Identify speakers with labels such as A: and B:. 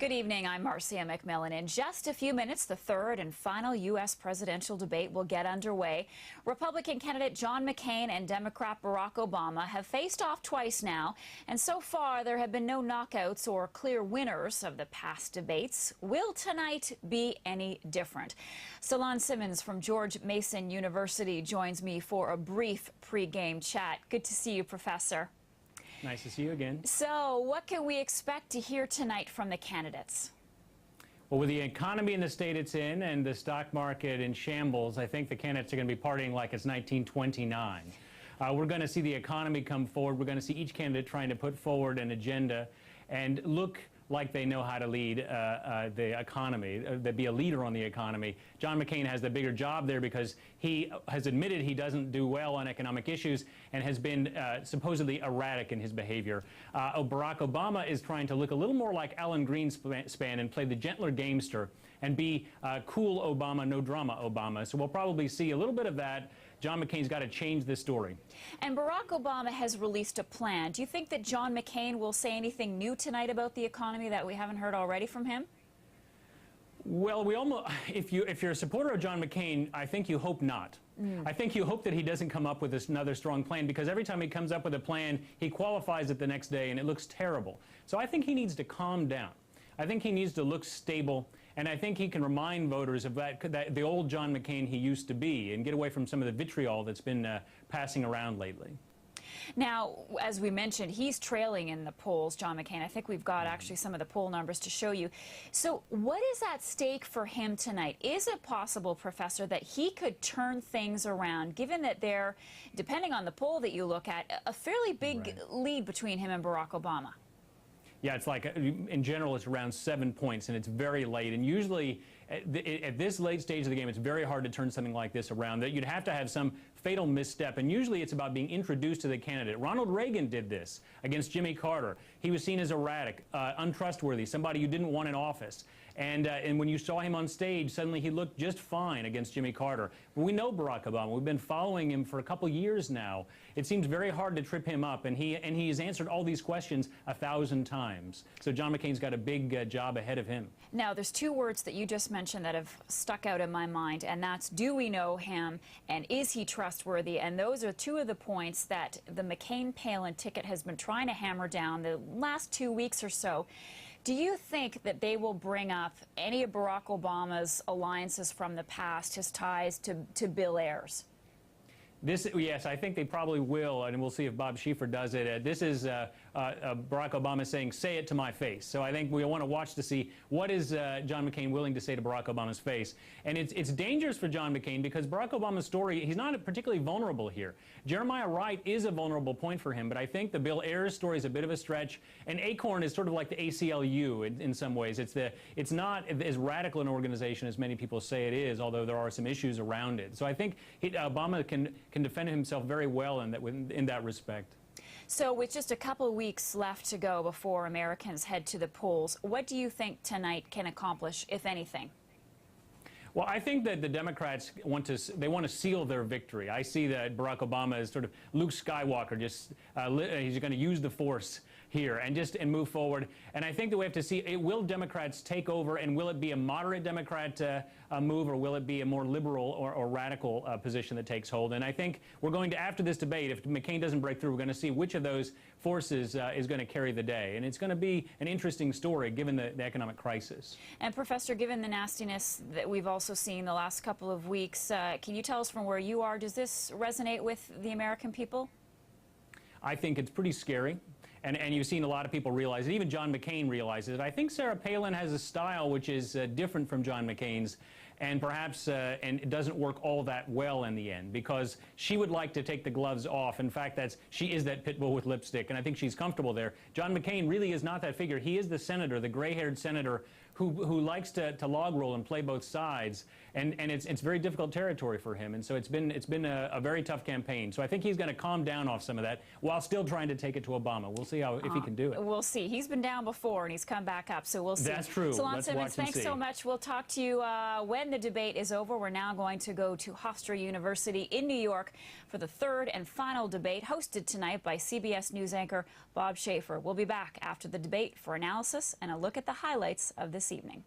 A: Good evening, I'm Marcia MacMillan. In just a few minutes, the third and final U.S. presidential debate will get underway. Republican candidate John McCain and Democrat Barack Obama have faced off twice now, and so far there have been no knockouts or clear winners of the past debates. Will tonight be any different? Solon Simmons from George Mason University joins me for a brief pre-game chat. Good to see you, Professor.
B: Nice to see you again.
A: So, what can we expect to hear tonight from the candidates?
B: Well, with the economy in the state it's in and the stock market in shambles, I think the candidates are going to be partying like it's 1929. We're going to see the economy come forward. We're going to see each candidate trying to put forward an agenda and look like they know how to lead the economy, be a leader on the economy. John McCain has the bigger job there because he has admitted he doesn't do well on economic issues and has been supposedly erratic in his behavior. Barack Obama is trying to look a little more like Alan Greenspan and play the gentler gamester and be cool Obama, no drama Obama. So we'll probably see a little bit of that. John McCain's got to change the story.
A: And Barack Obama has released a plan. Do you think that John McCain will say anything new tonight about the economy that we haven't heard already from him?
B: Well, if you're a supporter of John McCain, I think you hope not. I think you hope that he doesn't come up with another strong plan, because every time he comes up with a plan, he qualifies it the next day and it looks terrible. So I think he needs to calm down. I think he needs to look stable, and I think he can remind voters of that the old John McCain he used to be, and get away from some of the vitriol that's been passing around lately.
A: Now, as we mentioned, he's trailing in the polls, John McCain. I think we've got actually some of the poll numbers to show you. So what is at stake for him tonight? Is it possible, Professor, that he could turn things around, given that they're, depending on the poll that you look at, a fairly big lead between him and Barack Obama?
B: Yeah, it's like, in general, it's around 7 points, and it's very late. And usually, at this late stage of the game, it's very hard to turn something like this around. That you'd have to have some fatal misstep, and usually it's about being introduced to the candidate. Ronald Reagan did this against Jimmy Carter. He was seen as erratic, untrustworthy, somebody you didn't want in office. And when you saw him on stage, suddenly he looked just fine against Jimmy Carter. But we know Barack Obama. We've been following him for a couple years now. It seems very hard to trip him up, and he's answered all these questions 1,000 times. So John McCain's got a big job ahead of him.
A: Now, there's two words that you just mentioned that have stuck out in my mind, and that's, do we know him, and is he trustworthy? And those are two of the points that the McCain-Palin ticket has been trying to hammer down the last 2 weeks or so. Do you think that they will bring up any of Barack Obama's alliances from the past, his ties to Bill Ayers?
B: Yes, I think they probably will, and we'll see if Bob Schieffer does it. This is Barack Obama saying, "Say it to my face." So I think we want to watch to see what is John McCain willing to say to Barack Obama's face. And it's dangerous for John McCain, because Barack Obama's story, he's not particularly vulnerable here. Jeremiah Wright is a vulnerable point for him, but I think the Bill Ayers story is a bit of a stretch. And Acorn is sort of like the ACLU in some ways. It's not as radical an organization as many people say it is, although there are some issues around it. So I think Obama can defend himself very well in that respect.
A: So with just a couple of weeks left to go before Americans head to the polls, what do you think tonight can accomplish, if anything?
B: Well, I think that the Democrats want to seal their victory. I see that Barack Obama is sort of Luke Skywalker, he's going to use the Force here and move forward. And I think that we have to see, will Democrats take over, and will it be a moderate Democrat move, or will it be a more liberal or radical position that takes hold? And I think we're going to, after this debate, if McCain doesn't break through, we're going to see which of those forces is going to carry the day. And it's going to be an interesting story, given the economic crisis.
A: And Professor, given the nastiness that we've also seen the last couple of weeks, can you tell us from where you are, does this resonate with the American people?
B: I think it's pretty scary. And you've seen a lot of people realize it. Even John McCain realizes it. I think Sarah Palin has a style which is different from John McCain's, and perhaps and it doesn't work all that well in the end, because she would like to take the gloves off. In fact, she is that pit bull with lipstick, and I think she's comfortable there. John McCain really is not that figure. He is the senator, the gray-haired senator who likes to log roll and play both sides, and it's very difficult territory for him. And so it's been a very tough campaign. So I think he's going to calm down off some of that while still trying to take it to Obama. We'll see if he can do it.
A: We'll see. He's been down before, and he's come back up, so we'll see.
B: That's true.
A: Solon Simmons, thanks so much. We'll talk to you when the debate is over. We're now going to go to Hofstra University in New York for the third and final debate, hosted tonight by CBS News anchor Bob Schaefer. We'll be back after the debate for analysis and a look at the highlights of this evening.